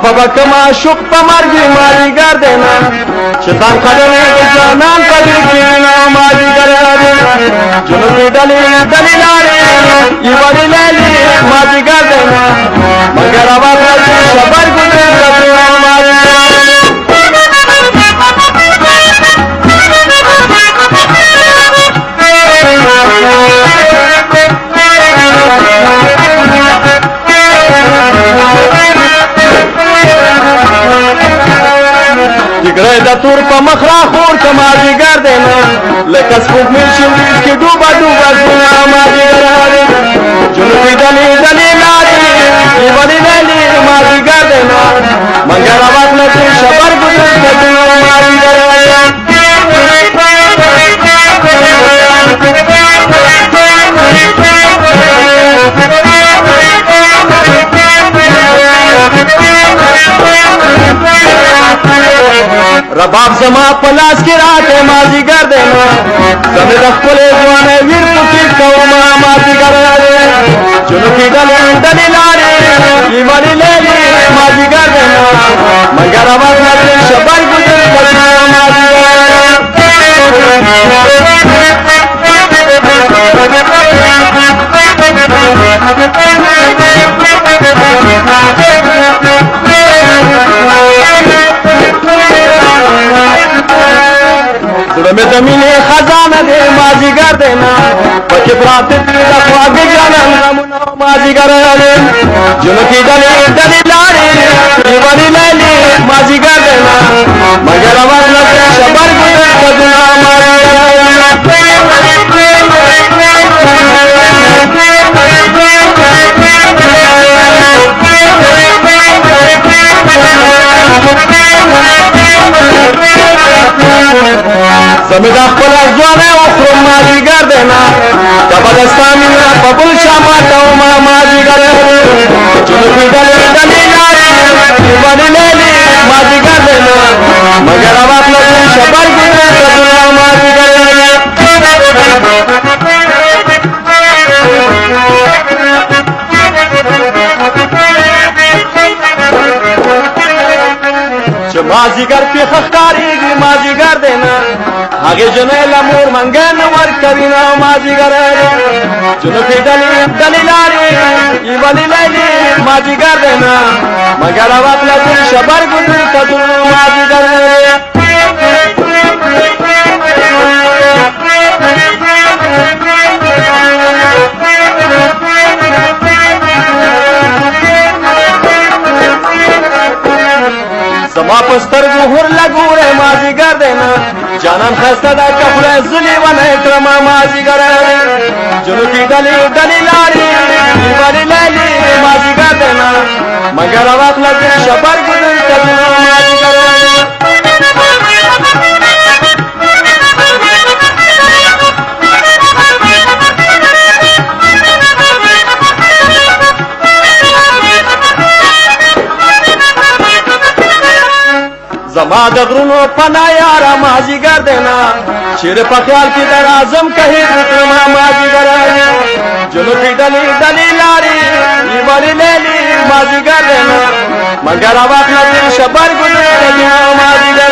خفا بکما شوق په مرګي مازیګر دینا شیطان خدای د جانان په دې کې نه مازیګر دینا جنوبي ډلې ډلې لارې یوالي لالي مازیګر دینا مگر اواز راځي خبر ګذر کړو مازیګر جګړه د تور په مخ را خور کما جګر دینا لکه سپوږمۍ شوندې کې ډوبا ډوبا زما ما جګر جنوبي ډلې ډلې لارې یوالي لالي ما جګر دینا مگر اواز نه خبر ګذر کړو ما جګر رباب زما پلاس کی راته مازیګر دینا زمه د خپل ځوانه ویر پټی کوما مازیګر جنوبي ډلې ډلې لارې یوالي لالي مازیګر دینا مگر اواز نه خبر ګذر کړو مازیګر زړه د مینې خزانه دې مازیګر دینا پکې پراته دې د خواږه جانان نمونه مازیګر جنوبي ډلې ډلې لارې یوالي لالي مازیګر دینا مگر اواز نه خبر ګذر کړو زمیدا خپل ځوانه او خرم مازیګر دینا زبردستانه په بل شاماته او ما مازیګر جنوبي ډلې ډلې لارې یوالي لالي مازیګر دینا مگر اواز نه خبر ګذر کړو مازیګر مازیګر په خختارېږي مازیګر دینا هغه جنې لمور منګن ور کوي نه مازیګر جنوبي ډلې ډلې لارې یوالي لالي مازیګر دینا مگر اواز نه خبر ګذر کړو مازیګر زما پستر ظهور لګوره مازیګر دینا جانان خسته دا کفله زلی ونه کرم مازیګر جنوبي ډلې ډلې لارې یوالي لالي مازیګر دینا مگر اواز نه خبر ګذر کړو مازیګر زما د غرونو پنا یارا مازیګر دینا شیر په خیال کې در اعظم کهي ما مازیګر جنوبي ډلې ډلې لارې یوالي لالي مازیګر دینا مگر اواز نه خبر ګذر کړو مازیګر